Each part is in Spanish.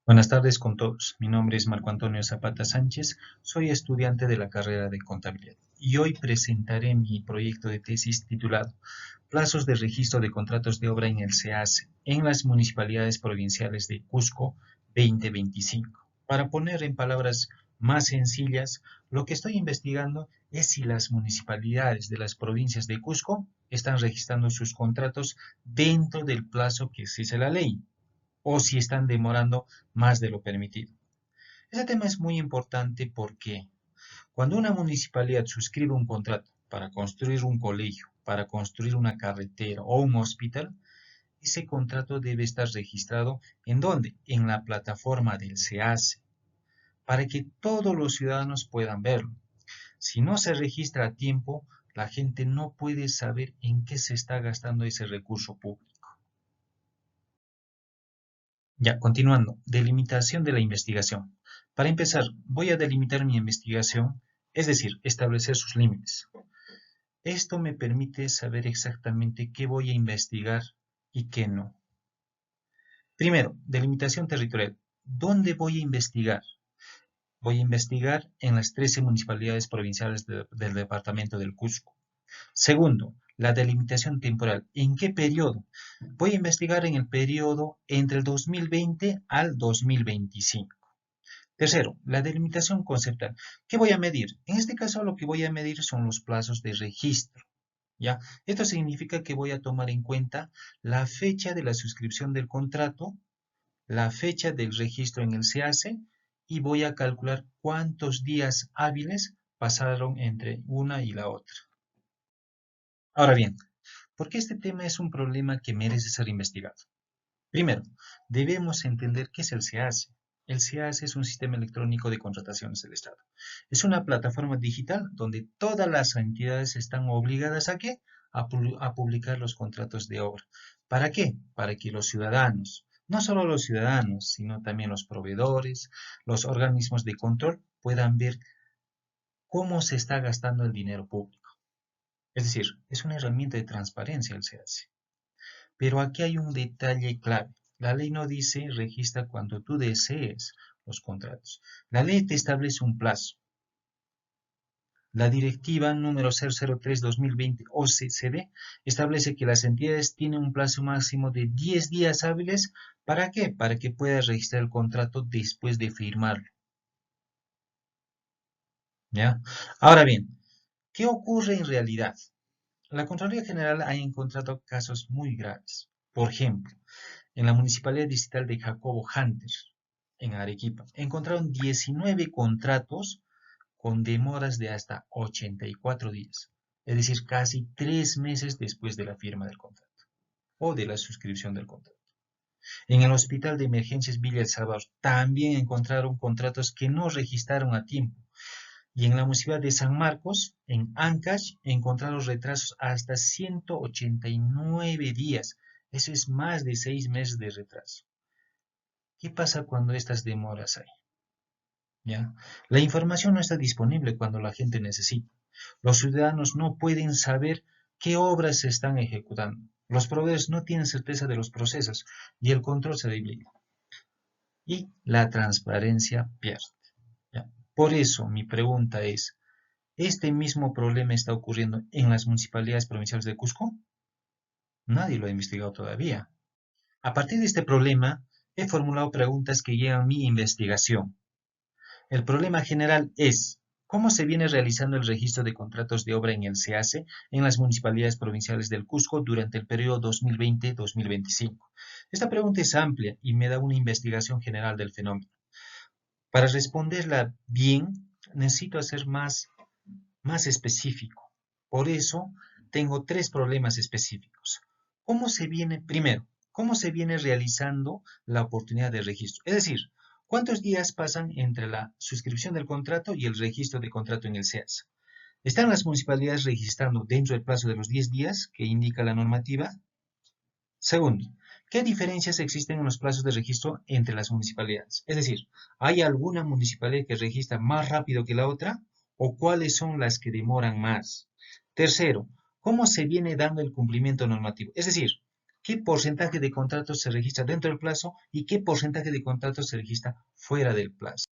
Buenas tardes con todos. Mi nombre es Marco Antonio Zapata Sánchez, soy estudiante de la carrera de Contabilidad y hoy presentaré mi proyecto de tesis titulado Plazos de registro de contratos de obra en el SEACE en las municipalidades provinciales de Cusco 2025. Para poner en palabras más sencillas, lo que estoy investigando es si las municipalidades de las provincias de Cusco están registrando sus contratos dentro del plazo que exige la ley o si están demorando más de lo permitido. Ese tema es muy importante porque cuando una municipalidad suscribe un contrato para construir un colegio, para construir una carretera o un hospital, ese contrato debe estar registrado ¿en dónde? En la plataforma del SEACE, para que todos los ciudadanos puedan verlo. Si no se registra a tiempo, la gente no puede saber en qué se está gastando ese recurso público. Ya, continuando, delimitación de la investigación. Para empezar, voy a delimitar mi investigación, es decir, establecer sus límites. Esto me permite saber exactamente qué voy a investigar y qué no. Primero, delimitación territorial. ¿Dónde voy a investigar? Voy a investigar en las 13 municipalidades provinciales del departamento del Cusco. Segundo, la delimitación temporal. ¿En qué periodo? Voy a investigar en el periodo entre el 2020 al 2025. Tercero, la delimitación conceptual. ¿Qué voy a medir? En este caso lo que voy a medir son los plazos de registro. ¿Ya? Esto significa que voy a tomar en cuenta la fecha de la suscripción del contrato, la fecha del registro en el SEACE y voy a calcular cuántos días hábiles pasaron entre una y la otra. Ahora bien, ¿por qué este tema es un problema que merece ser investigado? Primero, debemos entender qué es el SEACE. El SEACE es un sistema electrónico de contrataciones del Estado. Es una plataforma digital donde todas las entidades están obligadas ¿a qué? A publicar los contratos de obra. ¿Para qué? Para que los ciudadanos, no solo los ciudadanos, sino también los proveedores, los organismos de control puedan ver cómo se está gastando el dinero público. Es decir, es una herramienta de transparencia el SEACE. Pero aquí hay un detalle clave. La ley no dice registra cuando tú desees los contratos. La ley te establece un plazo. La directiva número 003-2020 OCCD establece que las entidades tienen un plazo máximo de 10 días hábiles. ¿Para qué? Para que puedas registrar el contrato después de firmarlo. ¿Ya? Ahora bien, ¿qué ocurre en realidad? La Contraloría General ha encontrado casos muy graves. Por ejemplo, en la Municipalidad Distrital de Jacobo Hunter, en Arequipa, encontraron 19 contratos con demoras de hasta 84 días, es decir, casi 3 meses después de la firma del contrato o de la suscripción del contrato. En el Hospital de Emergencias Villa El Salvador también encontraron contratos que no registraron a tiempo. Y en la Municipalidad de San Marcos, en Ancash, encontraron retrasos hasta 189 días. Eso es más de 6 meses de retraso. ¿Qué pasa cuando estas demoras hay? ¿Ya? La información no está disponible cuando la gente necesita. Los ciudadanos no pueden saber qué obras se están ejecutando. Los proveedores no tienen certeza de los procesos y el control se debilita. Y la transparencia pierde. ¿Ya? Por eso mi pregunta es, ¿este mismo problema está ocurriendo en las municipalidades provinciales de Cusco? Nadie lo ha investigado todavía. A partir de este problema, he formulado preguntas que llevan mi investigación. El problema general es cómo se viene realizando el registro de contratos de obra en el SEACE en las municipalidades provinciales del Cusco durante el periodo 2020-2025. Esta pregunta es amplia y me da una investigación general del fenómeno. Para responderla bien, necesito ser más específico. Por eso, tengo 3 problemas específicos. Primero, cómo se viene realizando la oportunidad de registro? Es decir, ¿cuántos días pasan entre la suscripción del contrato y el registro de contrato en el SEAS? ¿Están las municipalidades registrando dentro del plazo de los 10 días que indica la normativa? Segundo, ¿qué diferencias existen en los plazos de registro entre las municipalidades? Es decir, ¿hay alguna municipalidad que registra más rápido que la otra? ¿O cuáles son las que demoran más? Tercero, ¿cómo se viene dando el cumplimiento normativo? Es decir, qué porcentaje de contratos se registra dentro del plazo y qué porcentaje de contratos se registra fuera del plazo.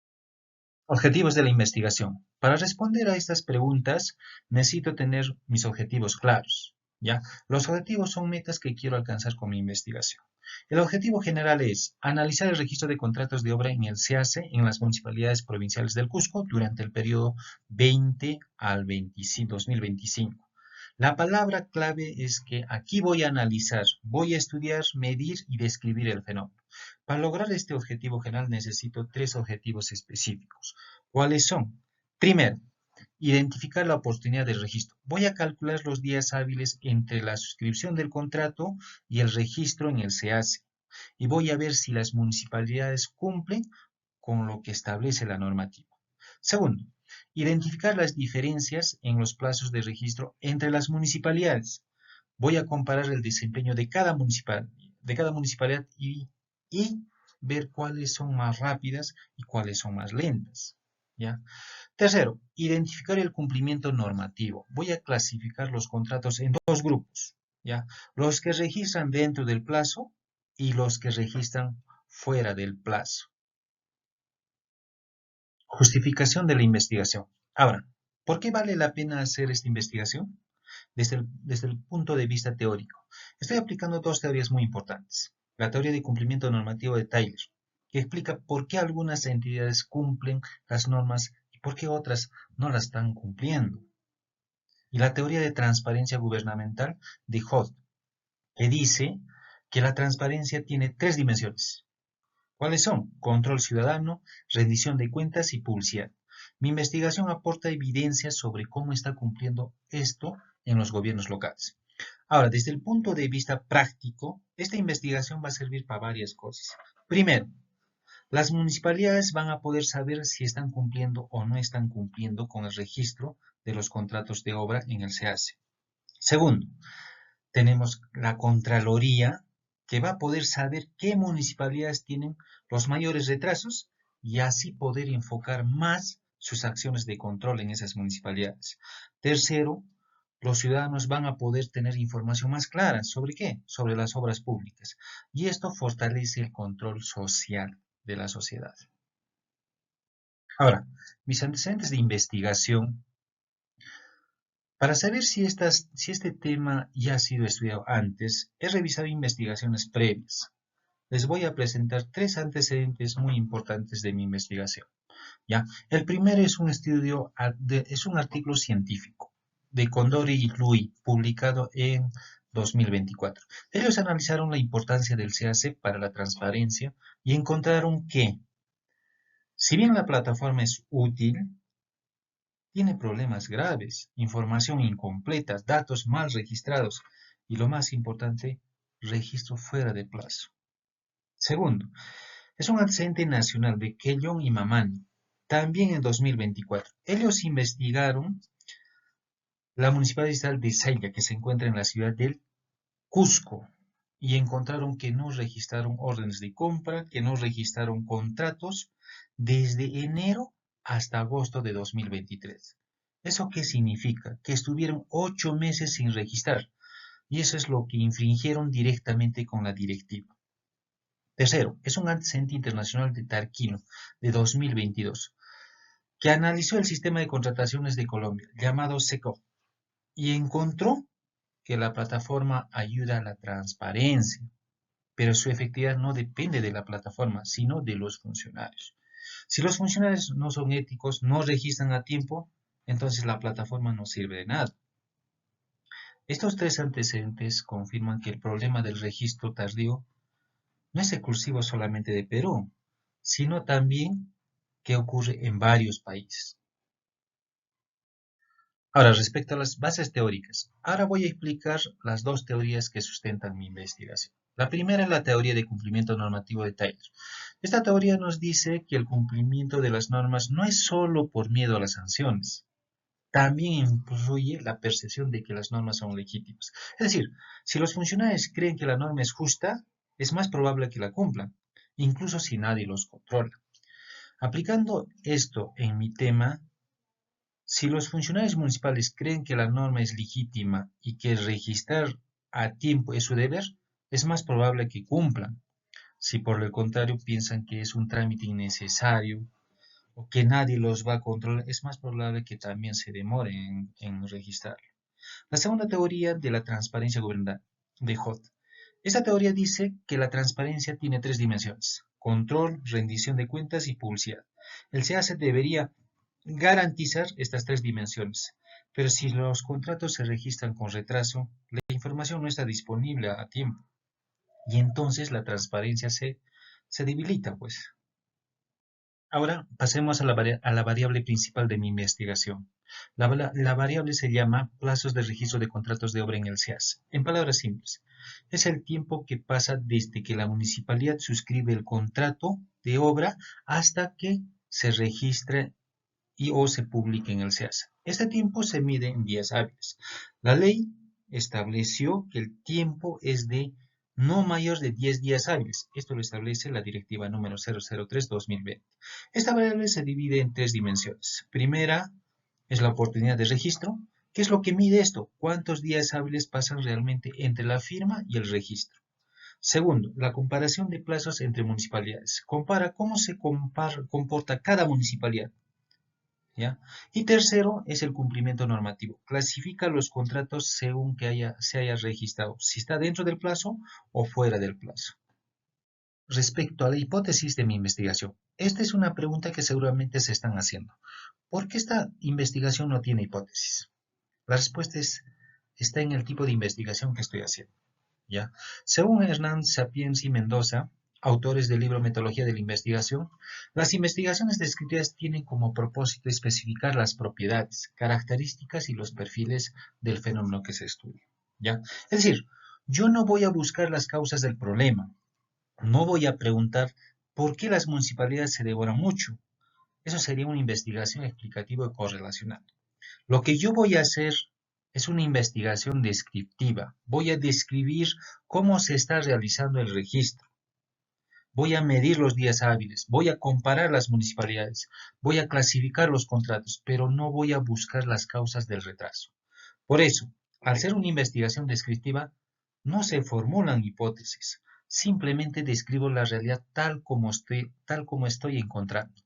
Objetivos de la investigación. Para responder a estas preguntas, necesito tener mis objetivos claros, ¿ya? Los objetivos son metas que quiero alcanzar con mi investigación. El objetivo general es analizar el registro de contratos de obra en el SEACE en las municipalidades provinciales del Cusco durante el periodo 20 al 2025. La palabra clave es que aquí voy a analizar, voy a estudiar, medir y describir el fenómeno. Para lograr este objetivo general necesito tres objetivos específicos. ¿Cuáles son? Primero, identificar la oportunidad del registro. Voy a calcular los días hábiles entre la suscripción del contrato y el registro en el SEACE. Y voy a ver si las municipalidades cumplen con lo que establece la normativa. Segundo, identificar las diferencias en los plazos de registro entre las municipalidades. Voy a comparar el desempeño de cada municipalidad y ver cuáles son más rápidas y cuáles son más lentas. ¿Ya? Tercero, identificar el cumplimiento normativo. Voy a clasificar los contratos en dos grupos, ¿ya? Los que registran dentro del plazo y los que registran fuera del plazo. Justificación de la investigación. Ahora, ¿por qué vale la pena hacer esta investigación? Desde el punto de vista teórico. Estoy aplicando dos teorías muy importantes. La teoría de cumplimiento normativo de Tyler, que explica por qué algunas entidades cumplen las normas y por qué otras no las están cumpliendo. Y la teoría de transparencia gubernamental de Holt, que dice que la transparencia tiene tres dimensiones. ¿Cuáles son? Control ciudadano, rendición de cuentas y publicidad. Mi investigación aporta evidencias sobre cómo está cumpliendo esto en los gobiernos locales. Ahora, desde el punto de vista práctico, esta investigación va a servir para varias cosas. Primero, las municipalidades van a poder saber si están cumpliendo o no están cumpliendo con el registro de los contratos de obra en el SEACE. Segundo, tenemos la Contraloría, que va a poder saber qué municipalidades tienen los mayores retrasos y así poder enfocar más sus acciones de control en esas municipalidades. Tercero, los ciudadanos van a poder tener información más clara. ¿Sobre qué? Sobre las obras públicas. Y esto fortalece el control social de la sociedad. Ahora, mis antecedentes de investigación. Para saber si este tema ya ha sido estudiado antes, he revisado investigaciones previas. Les voy a presentar tres antecedentes muy importantes de mi investigación. ¿Ya? El primero es un es un artículo científico de Condori y Lui, publicado en 2024. Ellos analizaron la importancia del SEACE para la transparencia y encontraron que, si bien la plataforma es útil, tiene problemas graves, información incompleta, datos mal registrados y lo más importante, registro fuera de plazo. Segundo, es un antecedente nacional de Kellon y Mamani, también en 2024. Ellos investigaron la municipalidad de Sailla, que se encuentra en la ciudad del Cusco, y encontraron que no registraron órdenes de compra, que no registraron contratos desde enero hasta agosto de 2023. ¿Eso qué significa? Que estuvieron 8 meses sin registrar, y eso es lo que infringieron directamente con la directiva. Tercero, es un antecedente internacional de Tarquino, de 2022, que analizó el sistema de contrataciones de Colombia, llamado SECO, y encontró que la plataforma ayuda a la transparencia, pero su efectividad no depende de la plataforma, sino de los funcionarios. Si los funcionarios no son éticos, no registran a tiempo, entonces la plataforma no sirve de nada. Estos tres antecedentes confirman que el problema del registro tardío no es exclusivo solamente de Perú, sino también que ocurre en varios países. Ahora, respecto a las bases teóricas, ahora voy a explicar las dos teorías que sustentan mi investigación. La primera es la teoría de cumplimiento normativo de Tyler. Esta teoría nos dice que el cumplimiento de las normas no es solo por miedo a las sanciones, también influye la percepción de que las normas son legítimas. Es decir, si los funcionarios creen que la norma es justa, es más probable que la cumplan, incluso si nadie los controla. Aplicando esto en mi tema, si los funcionarios municipales creen que la norma es legítima y que registrar a tiempo es su deber, es más probable que cumplan. Si por el contrario piensan que es un trámite innecesario o que nadie los va a controlar, es más probable que también se demoren en registrarlo. La segunda teoría de la transparencia gubernamental de Hoth. Esta teoría dice que la transparencia tiene tres dimensiones: control, rendición de cuentas y publicidad. El SEACE debería garantizar estas tres dimensiones, pero si los contratos se registran con retraso, la información no está disponible a tiempo y entonces la transparencia se debilita, pues. Ahora pasemos a la variable principal de mi investigación. La variable se llama plazos de registro de contratos de obra en el SEAS. En palabras simples, es el tiempo que pasa desde que la municipalidad suscribe el contrato de obra hasta que se registre y o se publique en el SEAS. Este tiempo se mide en días hábiles. La ley estableció que el tiempo es de no mayor de 10 días hábiles. Esto lo establece la directiva número 003/2020. Esta variable se divide en tres dimensiones. Primera es la oportunidad de registro. ¿Qué es lo que mide esto? ¿Cuántos días hábiles pasan realmente entre la firma y el registro? Segundo, la comparación de plazos entre municipalidades. Compara cómo se comporta cada municipalidad. ¿Ya? Y tercero es el cumplimiento normativo. Clasifica los contratos según que se haya registrado, si está dentro del plazo o fuera del plazo. Respecto a la hipótesis de mi investigación, esta es una pregunta que seguramente se están haciendo. ¿Por qué esta investigación no tiene hipótesis? La respuesta está en el tipo de investigación que estoy haciendo. ¿Ya? Según Hernán Sapienza y Mendoza, autores del libro Metodología de la Investigación, las investigaciones descriptivas tienen como propósito especificar las propiedades, características y los perfiles del fenómeno que se estudia. ¿Ya? Es decir, yo no voy a buscar las causas del problema, no voy a preguntar por qué las municipalidades se devoran mucho. Eso sería una investigación explicativa y correlacional. Lo que yo voy a hacer es una investigación descriptiva. Voy a describir cómo se está realizando el registro. Voy a medir los días hábiles. Voy a comparar las municipalidades. Voy a clasificar los contratos, pero no voy a buscar las causas del retraso. Por eso, al ser una investigación descriptiva, no se formulan hipótesis. Simplemente describo la realidad tal como estoy encontrando.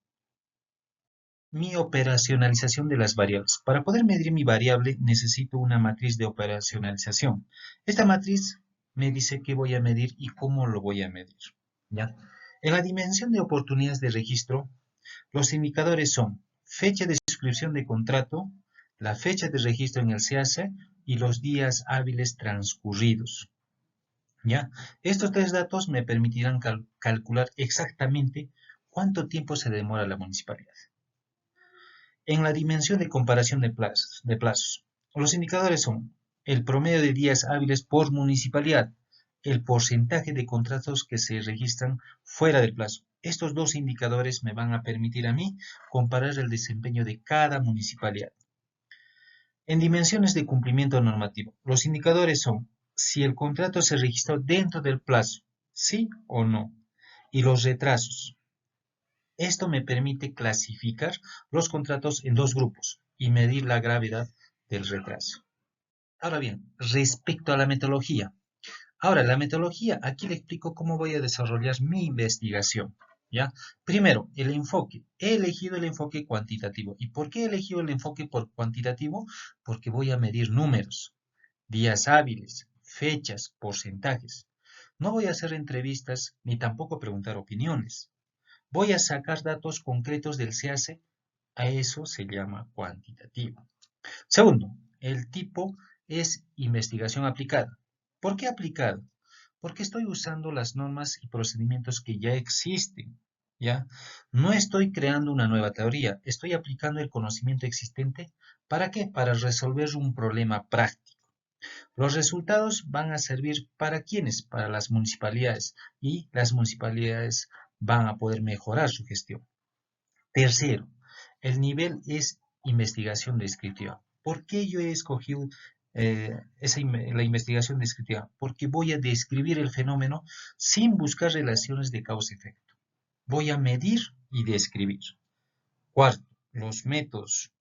Mi operacionalización de las variables. Para poder medir mi variable necesito una matriz de operacionalización. Esta matriz me dice qué voy a medir y cómo lo voy a medir. ¿Ya? En la dimensión de oportunidades de registro, los indicadores son fecha de suscripción de contrato, la fecha de registro en el SEACE y los días hábiles transcurridos. ¿Ya? Estos tres datos me permitirán calcular exactamente cuánto tiempo se demora la municipalidad. En la dimensión de comparación de plazos, los indicadores son el promedio de días hábiles por municipalidad, el porcentaje de contratos que se registran fuera del plazo. Estos dos indicadores me van a permitir a mí comparar el desempeño de cada municipalidad. En dimensiones de cumplimiento normativo, los indicadores son si el contrato se registró dentro del plazo, sí o no, y los retrasos. Esto me permite clasificar los contratos en dos grupos y medir la gravedad del retraso. Ahora bien, respecto a la metodología. Ahora, la metodología, aquí le explico cómo voy a desarrollar mi investigación. ¿Ya? Primero, el enfoque. He elegido el enfoque cuantitativo. ¿Y por qué he elegido el enfoque por cuantitativo? Porque voy a medir números, días hábiles, fechas, porcentajes. No voy a hacer entrevistas ni tampoco preguntar opiniones. Voy a sacar datos concretos del SEACE, a eso se llama cuantitativo. Segundo, el tipo es investigación aplicada. ¿Por qué aplicada? Porque estoy usando las normas y procedimientos que ya existen, ¿ya? No estoy creando una nueva teoría, estoy aplicando el conocimiento existente. ¿Para qué? Para resolver un problema práctico. Los resultados van a servir ¿para quiénes? Para las municipalidades y las municipalidades van a poder mejorar su gestión. Tercero, el nivel es investigación descriptiva. ¿Por qué yo he escogido la investigación descriptiva? Porque voy a describir el fenómeno sin buscar relaciones de causa-efecto. Voy a medir y describir. Cuarto, los métodos.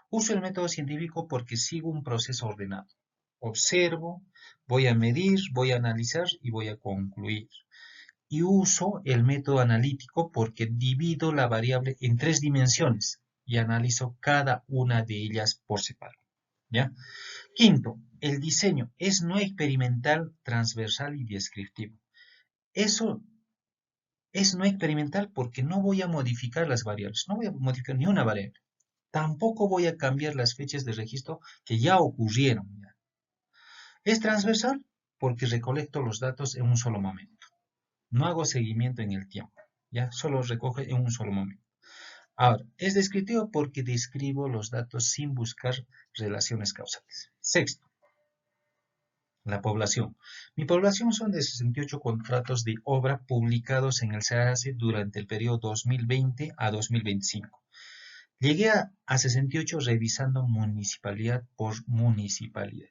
Uso el método científico porque sigo un proceso ordenado. observo, voy a medir, voy a analizar y voy a concluir. Y uso el método analítico porque divido la variable en 3 dimensiones y analizo cada una de ellas por separado. ¿Ya? Quinto, el diseño es no experimental, transversal y descriptivo. Eso es no experimental porque no voy a modificar las variables, no voy a modificar ni una variable. Tampoco voy a cambiar las fechas de registro que ya ocurrieron. ¿Ya? Es transversal porque recolecto los datos en un solo momento. No hago seguimiento en el tiempo. ¿Ya? Solo recoge en un solo momento. Ahora, es descriptivo porque describo los datos sin buscar relaciones causales. Sexto, la población. Mi población son de 68 contratos de obra publicados en el SEACE durante el periodo 2020 a 2025. Llegué a 68 revisando municipalidad por municipalidad.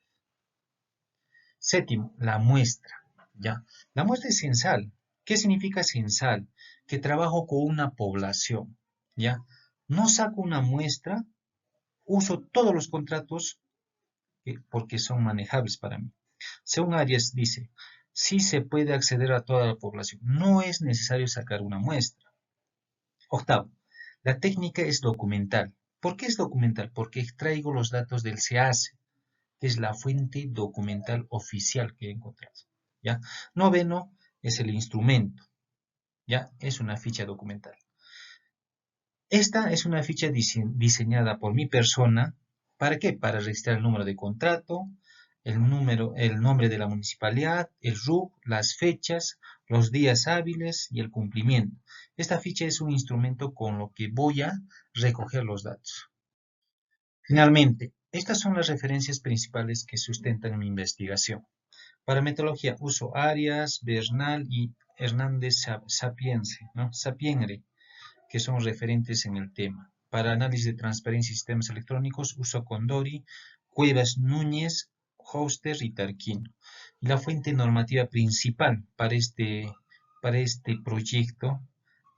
Séptimo, la muestra. ¿Ya? La muestra es censal. ¿Qué significa censal? Que trabajo con una población. ¿Ya? No saco una muestra, uso todos los contratos porque son manejables para mí. Según Arias dice, sí se puede acceder a toda la población. No es necesario sacar una muestra. Octavo, la técnica es documental. ¿Por qué es documental? Porque extraigo los datos del SEACE, que es la fuente documental oficial que he encontrado. ¿Ya? Noveno es el instrumento. ¿Ya? Es una ficha documental. Esta es una ficha diseñada por mi persona. ¿Para qué? Para registrar el número de contrato, el nombre de la municipalidad, el RUC, las fechas, los días hábiles y el cumplimiento. Esta ficha es un instrumento con lo que voy a recoger los datos. Finalmente, estas son las referencias principales que sustentan mi investigación. Para metodología uso Arias, Bernal y Hernández Sapienre, que son referentes en el tema. Para análisis de transparencia y sistemas electrónicos uso Condori, Cuevas Núñez, Hoster y Tarquino. Y la fuente normativa principal para este proyecto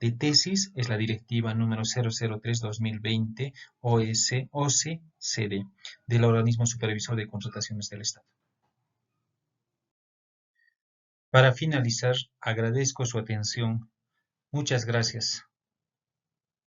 de tesis es la directiva número 003-2020 OCD del Organismo Supervisor de Contrataciones del Estado. Para finalizar, agradezco su atención. Muchas gracias.